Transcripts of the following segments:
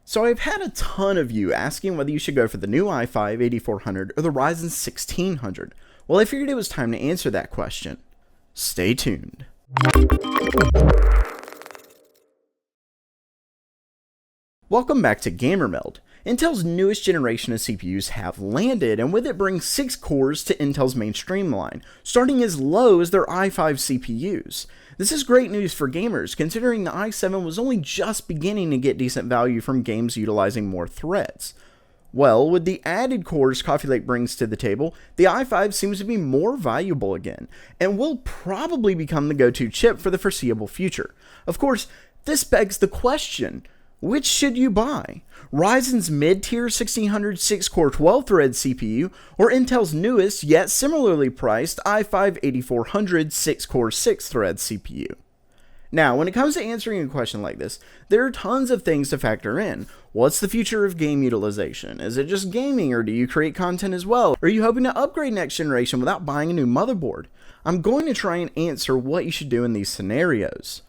So I've had a ton of you asking whether you should go for the new i5-8400 or the Ryzen 1600. Well, I figured it was time to answer that question. Stay tuned. Welcome back to GamerMeld. Intel's newest generation of CPUs have landed, and with it brings 6 cores to Intel's mainstream line, starting as low as their i5 CPUs. This is great news for gamers, considering the i7 was only just beginning to get decent value from games utilizing more threads. Well, with the added cores Coffee Lake brings to the table, the i5 seems to be more valuable again, and will probably become the go-to chip for the foreseeable future. Of course, this begs the question, which should you buy? Ryzen's mid-tier 1600 6-core 12-thread CPU, or Intel's newest yet similarly priced i5-8400 6-core 6-thread CPU? Now, when it comes to answering a question like this, there are tons of things to factor in. What's the future of game utilization? Is it just gaming, or do you create content as well? Are you hoping to upgrade next generation without buying a new motherboard? I'm going to try and answer what you should do in these scenarios.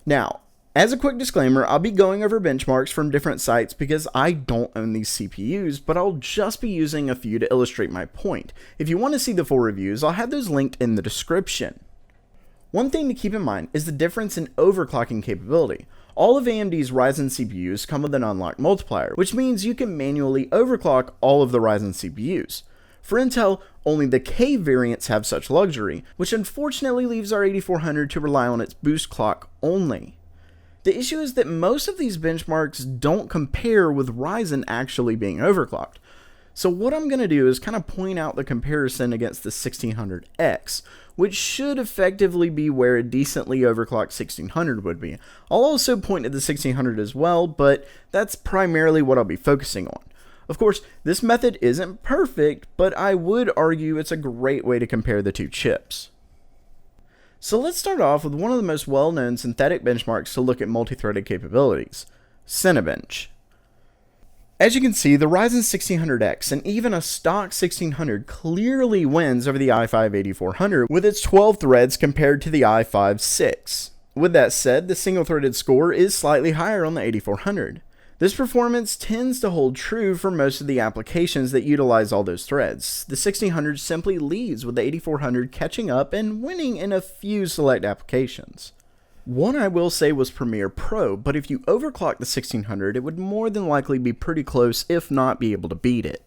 Now, as a quick disclaimer, I'll be going over benchmarks from different sites because I don't own these CPUs, but I'll just be using a few to illustrate my point. If you want to see the full reviews, I'll have those linked in the description. One thing to keep in mind is the difference in overclocking capability. All of AMD's Ryzen CPUs come with an unlocked multiplier, which means you can manually overclock all of the Ryzen CPUs. For Intel, only the K variants have such luxury, which unfortunately leaves our 8400 to rely on its boost clock only. The issue is that most of these benchmarks don't compare with Ryzen actually being overclocked. So what I'm going to do is kind of point out the comparison against the 1600X, which should effectively be where a decently overclocked 1600 would be. I'll also point at the 1600 as well, but that's primarily what I'll be focusing on. Of course, this method isn't perfect, but I would argue it's a great way to compare the two chips. So let's start off with one of the most well-known synthetic benchmarks to look at multi-threaded capabilities, Cinebench. As you can see, the Ryzen 1600X and even a stock 1600 clearly wins over the i5-8400 with its 12 threads compared to the i5-6. With that said, the single-threaded score is slightly higher on the 8400. This performance tends to hold true for most of the applications that utilize all those threads. The 1600 simply leads, with the 8400 catching up and winning in a few select applications. One I will say was Premiere Pro, but if you overclock the 1600, it would more than likely be pretty close, if not be able to beat it.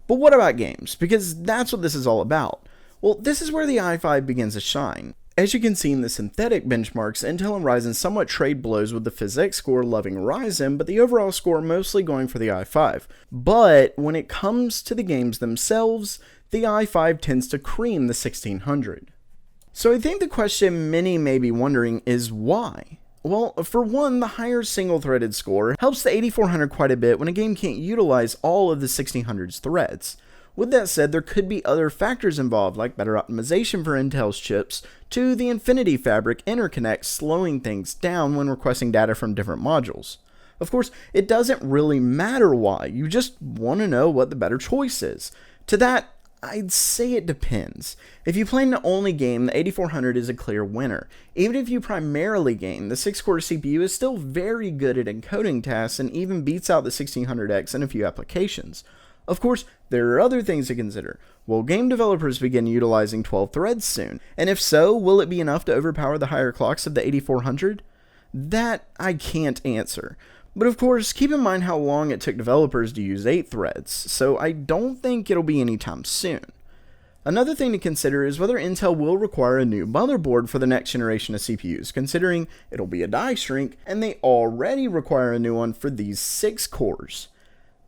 But what about games? Because that's what this is all about. Well, this is where the i5 begins to shine. As you can see in the synthetic benchmarks, Intel and Ryzen somewhat trade blows, with the physics score loving Ryzen, but the overall score mostly going for the i5. But when it comes to the games themselves, the i5 tends to cream the 1600. So I think the question many may be wondering is why? Well, for one, the higher single-threaded score helps the 8400 quite a bit when a game can't utilize all of the 1600's threads. With that said, there could be other factors involved, like better optimization for Intel's chips, to the Infinity Fabric interconnect slowing things down when requesting data from different modules. Of course, it doesn't really matter why, you just want to know what the better choice is. To that, I'd say it depends. If you plan to only game, the 8400 is a clear winner. Even if you primarily game, the 6-core CPU is still very good at encoding tasks and even beats out the 1600X in a few applications. Of course, there are other things to consider. Will game developers begin utilizing 12 threads soon? And if so, will it be enough to overpower the higher clocks of the 8400? That I can't answer. But of course, keep in mind how long it took developers to use 8 threads, so I don't think it'll be anytime soon. Another thing to consider is whether Intel will require a new motherboard for the next generation of CPUs, considering it'll be a die shrink, and they already require a new one for these 6 cores.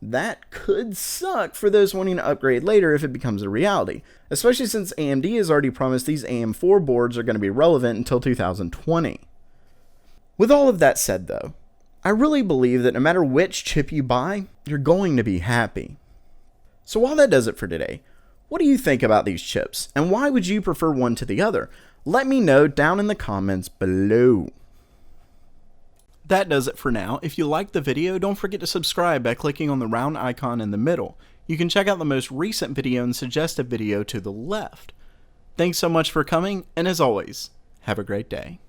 That could suck for those wanting to upgrade later if it becomes a reality, especially since AMD has already promised these AM4 boards are going to be relevant until 2020. With all of that said though, I really believe that no matter which chip you buy, you're going to be happy. So while that does it for today, what do you think about these chips, and why would you prefer one to the other? Let me know down in the comments below. That does it for now. If you liked the video, don't forget to subscribe by clicking on the round icon in the middle. You can check out the most recent video and suggest a video to the left. Thanks so much for coming, and as always, have a great day.